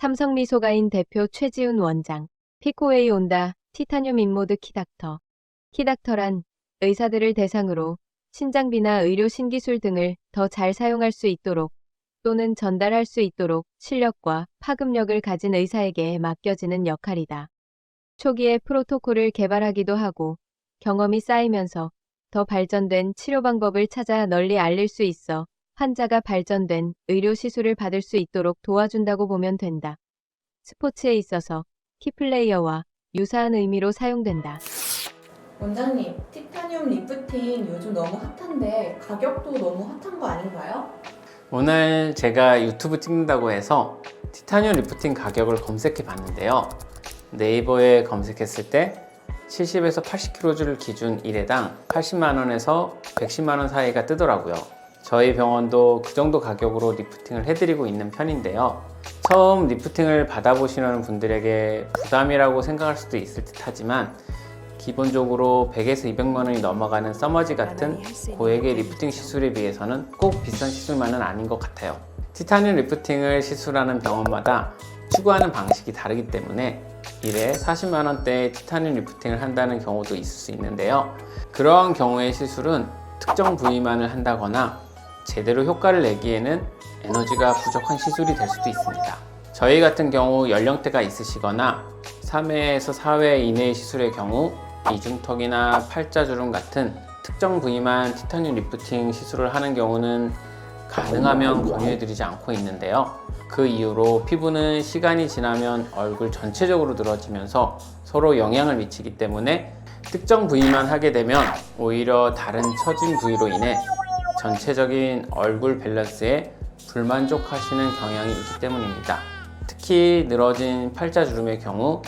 삼성미소가인 대표 최지훈 원장. 피코웨이 온다. 티타늄 인모드 키닥터. 키닥터란 의사들을 대상으로 신장비나 의료 신기술 등을 더 잘 사용할 수 있도록 또는 전달할 수 있도록 실력과 파급력을 가진 의사에게 맡겨지는 역할이다. 초기에 프로토콜을 개발하기도 하고 경험이 쌓이면서 더 발전된 치료 방법을 찾아 널리 알릴 수 있어 환자가 발전된 의료 시술을 받을 수 있도록 도와준다고 보면 된다. 스포츠에 있어서 키플레이어와 유사한 의미로 사용된다. 원장님, 티타늄 리프팅 요즘 너무 핫한데 가격도 너무 핫한 거 아닌가요? 오늘 제가 유튜브 찍는다고 해서 티타늄 리프팅 가격을 검색해 봤는데요. 네이버에 검색했을 때 70에서 80kg를 기준 1회당 80만원에서 110만원 사이가 뜨더라고요. 저희 병원도 그 정도 가격으로 리프팅을 해드리고 있는 편인데요. 처음 리프팅을 받아보시는 분들에게 부담이라고 생각할 수도 있을 듯 하지만 기본적으로 100에서 200만원이 넘어가는 서머지 같은 고액의 리프팅 시술에 비해서는 꼭 비싼 시술만은 아닌 것 같아요. 티타늄 리프팅을 시술하는 병원마다 추구하는 방식이 다르기 때문에 1회 40만원대의 티타늄 리프팅을 한다는 경우도 있을 수 있는데요. 그러한 경우의 시술은 특정 부위만을 한다거나 제대로 효과를 내기에는 에너지가 부족한 시술이 될 수도 있습니다. 저희 같은 경우 연령대가 있으시거나 3회에서 4회 이내의 시술의 경우 이중턱이나 팔자주름 같은 특정 부위만 티타늄 리프팅 시술을 하는 경우는 가능하면 권유해드리지 않고 있는데요. 그 이후로 피부는 시간이 지나면 얼굴 전체적으로 늘어지면서 서로 영향을 미치기 때문에 특정 부위만 하게 되면 오히려 다른 처진 부위로 인해 전체적인 얼굴 밸런스에 불만족하시는 경향이 있기 때문입니다. 특히 늘어진 팔자주름의 경우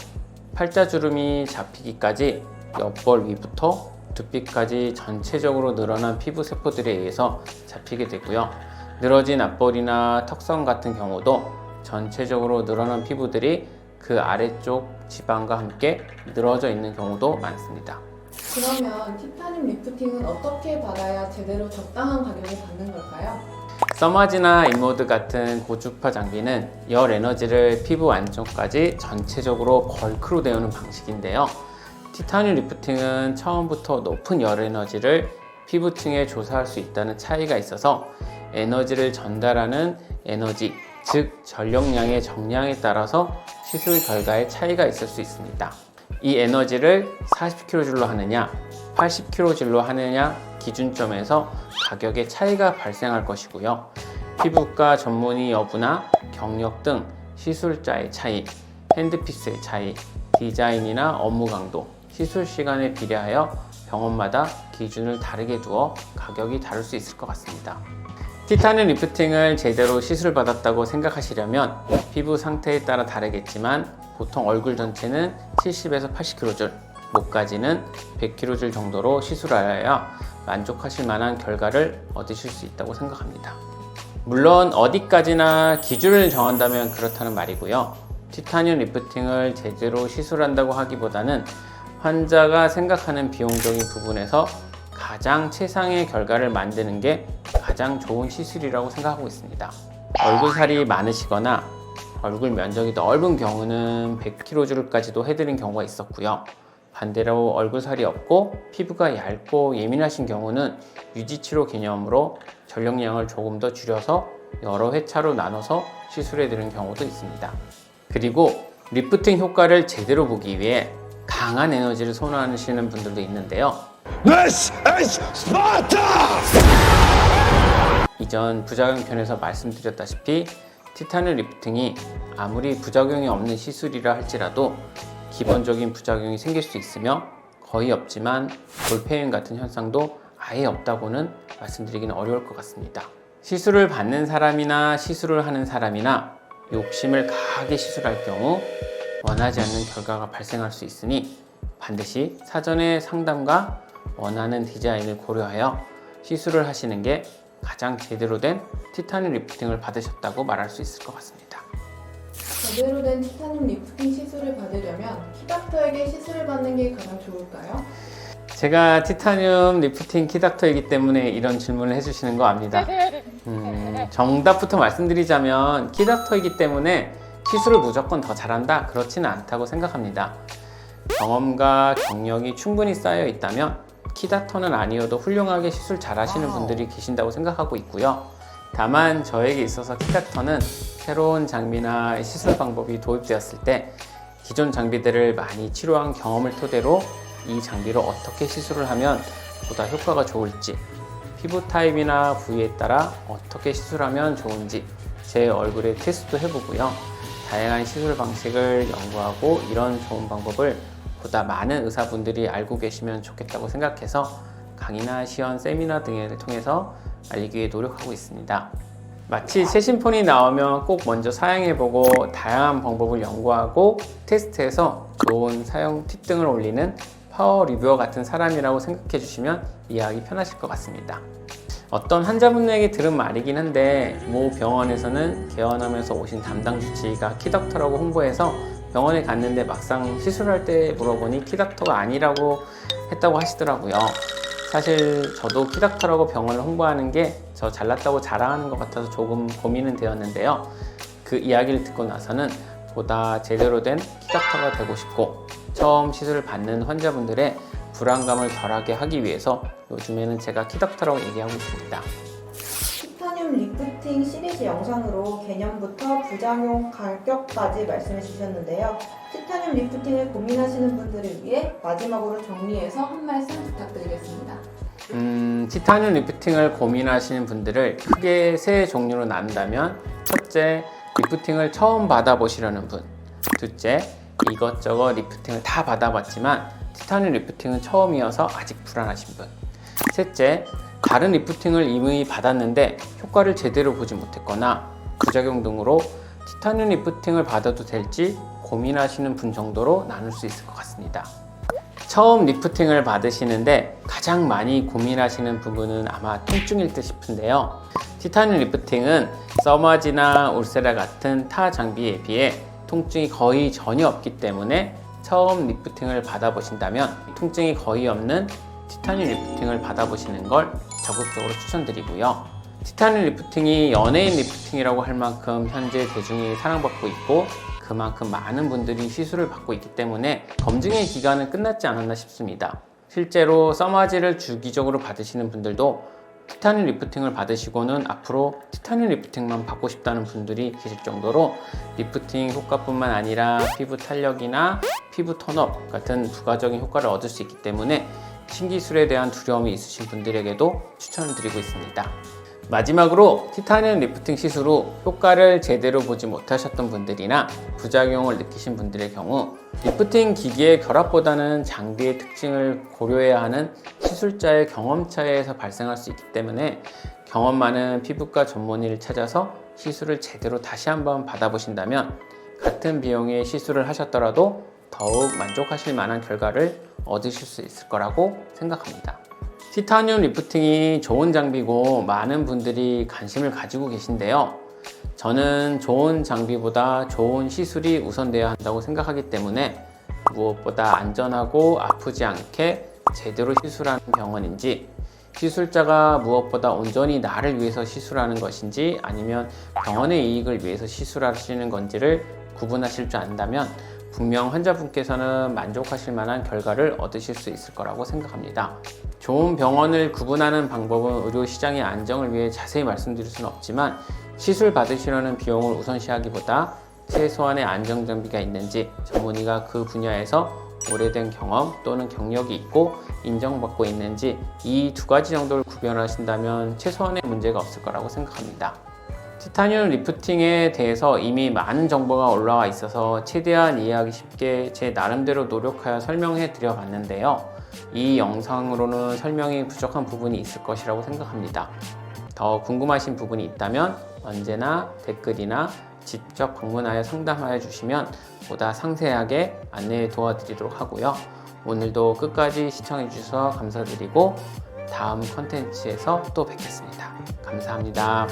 팔자주름이 잡히기까지 옆볼 위부터 두피까지 전체적으로 늘어난 피부 세포들에 의해서 잡히게 되고요. 늘어진 앞볼이나 턱선 같은 경우도 전체적으로 늘어난 피부들이 그 아래쪽 지방과 함께 늘어져 있는 경우도 많습니다. 그러면 티타늄 리프팅은 어떻게 받아야 제대로 적당한 가격을 받는 걸까요? 서머지나 인모드 같은 고주파 장비는 열 에너지를 피부 안쪽까지 전체적으로 벌크로 데우는 방식인데요. 티타늄 리프팅은 처음부터 높은 열 에너지를 피부층에 조사할 수 있다는 차이가 있어서 에너지를 전달하는 에너지, 즉 전력량의 정량에 따라서 시술 결과에 차이가 있을 수 있습니다. 이 에너지를 40kJ로 하느냐 80kJ로 하느냐 기준점에서 가격의 차이가 발생할 것이고요. 피부과 전문의 여부나 경력 등 시술자의 차이, 핸드피스의 차이, 디자인이나 업무 강도, 시술 시간에 비례하여 병원마다 기준을 다르게 두어 가격이 다를 수 있을 것 같습니다. 티타늄 리프팅을 제대로 시술받았다고 생각하시려면 피부 상태에 따라 다르겠지만 보통 얼굴 전체는 70에서 80kJ, 목까지는 100kJ 정도로 시술하여야 만족하실 만한 결과를 얻으실 수 있다고 생각합니다. 물론 어디까지나 기준을 정한다면 그렇다는 말이고요. 티타늄 리프팅을 제대로 시술한다고 하기보다는 환자가 생각하는 비용적인 부분에서 가장 최상의 결과를 만드는 게 가장 좋은 시술이라고 생각하고 있습니다. 얼굴살이 많으시거나 얼굴 면적이 넓은 경우는 100kJ까지도 해드린 경우가 있었고요. 반대로 얼굴살이 없고 피부가 얇고 예민하신 경우는 유지치료 개념으로 전력량을 조금 더 줄여서 여러 회차로 나눠서 시술해드리는 경우도 있습니다. 그리고 리프팅 효과를 제대로 보기 위해 강한 에너지를 선호하시는 분들도 있는데요. This is Sparta! 이전 부작용 편에서 말씀드렸다시피 티타늄 리프팅이 아무리 부작용이 없는 시술이라 할지라도 기본적인 부작용이 생길 수 있으며 거의 없지만 볼페인 같은 현상도 아예 없다고는 말씀드리기는 어려울 것 같습니다. 시술을 받는 사람이나 시술을 하는 사람이나 욕심을 강하게 시술할 경우 원하지 않는 결과가 발생할 수 있으니 반드시 사전에 상담과 원하는 디자인을 고려하여 시술을 하시는 게 가장 제대로 된 티타늄 리프팅을 받으셨다고 말할 수 있을 것 같습니다. 제대로 된 티타늄 리프팅 시술을 받으려면 키닥터에게 시술을 받는 게 가장 좋을까요? 제가 티타늄 리프팅 키닥터이기 때문에 이런 질문을 해주시는 거 압니다. 정답부터 말씀드리자면 키닥터이기 때문에 시술을 무조건 더 잘한다? 그렇지는 않다고 생각합니다. 경험과 경력이 충분히 쌓여 있다면 키닥터는 아니어도 훌륭하게 시술 잘하시는 분들이 계신다고 생각하고 있고요. 다만 저에게 있어서 키닥터는 새로운 장비나 시술 방법이 도입되었을 때 기존 장비들을 많이 치료한 경험을 토대로 이 장비로 어떻게 시술을 하면 보다 효과가 좋을지, 피부 타입이나 부위에 따라 어떻게 시술하면 좋은지 제 얼굴에 테스트도 해보고요. 다양한 시술 방식을 연구하고 이런 좋은 방법을 보다 많은 의사분들이 알고 계시면 좋겠다고 생각해서 강의나 시연, 세미나 등을 통해서 알리기 위해 노력하고 있습니다. 마치 새 신폰이 나오면 꼭 먼저 사용해보고 다양한 방법을 연구하고 테스트해서 좋은 사용 팁 등을 올리는 파워 리뷰어 같은 사람이라고 생각해 주시면 이해하기 편하실 것 같습니다. 어떤 환자분에게 들은 말이긴 한데 모 병원에서는 개원하면서 오신 담당 주치의가 키닥터라고 홍보해서 병원에 갔는데 막상 시술할 때 물어보니 키닥터가 아니라고 했다고 하시더라고요. 사실 저도 키닥터라고 병원을 홍보하는 게 저 잘났다고 자랑하는 것 같아서 조금 고민은 되었는데요. 그 이야기를 듣고 나서는 보다 제대로 된 키닥터가 되고 싶고 처음 시술을 받는 환자분들의 불안감을 덜하게 하기 위해서 요즘에는 제가 키닥터라고 얘기하고 있습니다. 티타늄 리프팅 시리즈 영상으로 개념부터 부작용, 가격까지 말씀해 주셨는데요. 티타늄 리프팅을 고민하시는 분들을 위해 마지막으로 정리해서 한 말씀 부탁드리겠습니다. 티타늄 리프팅을 고민하시는 분들을 크게 세 종류로 나눈다면 첫째, 리프팅을 처음 받아보시려는 분. 둘째, 이것저것 리프팅을 다 받아봤지만 티타늄 리프팅은 처음이어서 아직 불안하신 분. 셋째, 다른 리프팅을 이미 받았는데 효과를 제대로 보지 못했거나 부작용 등으로 티타늄 리프팅을 받아도 될지 고민하시는 분 정도로 나눌 수 있을 것 같습니다. 처음 리프팅을 받으시는데 가장 많이 고민하시는 부분은 아마 통증일 듯 싶은데요. 티타늄 리프팅은 서마지나 울세라 같은 타 장비에 비해 통증이 거의 전혀 없기 때문에 처음 리프팅을 받아보신다면 통증이 거의 없는 티타늄 리프팅을 받아보시는 걸 적극적으로 추천드리고요. 티타늄 리프팅이 연예인 리프팅이라고 할 만큼 현재 대중이 사랑받고 있고 그만큼 많은 분들이 시술을 받고 있기 때문에 검증의 기간은 끝났지 않았나 싶습니다. 실제로 서마지를 주기적으로 받으시는 분들도 티타늄 리프팅을 받으시고는 앞으로 티타늄 리프팅만 받고 싶다는 분들이 계실 정도로 리프팅 효과뿐만 아니라 피부 탄력이나 피부 톤업 같은 부가적인 효과를 얻을 수 있기 때문에 신기술에 대한 두려움이 있으신 분들에게도 추천을 드리고 있습니다. 마지막으로 티타늄 리프팅 시술 후 효과를 제대로 보지 못하셨던 분들이나 부작용을 느끼신 분들의 경우 리프팅 기기의 결합보다는 장비의 특징을 고려해야 하는 시술자의 경험 차이에서 발생할 수 있기 때문에 경험 많은 피부과 전문의를 찾아서 시술을 제대로 다시 한번 받아보신다면 같은 비용의 시술을 하셨더라도 더욱 만족하실 만한 결과를 얻으실 수 있을 거라고 생각합니다. 티타늄 리프팅이 좋은 장비고 많은 분들이 관심을 가지고 계신데요. 저는 좋은 장비보다 좋은 시술이 우선되어야 한다고 생각하기 때문에 무엇보다 안전하고 아프지 않게 제대로 시술하는 병원인지 시술자가 무엇보다 온전히 나를 위해서 시술하는 것인지 아니면 병원의 이익을 위해서 시술하시는 건지를 구분하실 줄 안다면 분명 환자분께서는 만족하실 만한 결과를 얻으실 수 있을 거라고 생각합니다. 좋은 병원을 구분하는 방법은 의료시장의 안정을 위해 자세히 말씀드릴 수는 없지만 시술 받으시려는 비용을 우선시하기보다 최소한의 안정장비가 있는지 전문의가 그 분야에서 오래된 경험 또는 경력이 있고 인정받고 있는지 이 두 가지 정도를 구별하신다면 최소한의 문제가 없을 거라고 생각합니다. 티타늄 리프팅에 대해서 이미 많은 정보가 올라와 있어서 최대한 이해하기 쉽게 제 나름대로 노력하여 설명해 드려 봤는데요. 이 영상으로는 설명이 부족한 부분이 있을 것이라고 생각합니다. 더 궁금하신 부분이 있다면 언제나 댓글이나 직접 방문하여 상담하여 주시면 보다 상세하게 안내해 도와드리도록 하고요. 오늘도 끝까지 시청해 주셔서 감사드리고 다음 컨텐츠에서 또 뵙겠습니다. 감사합니다.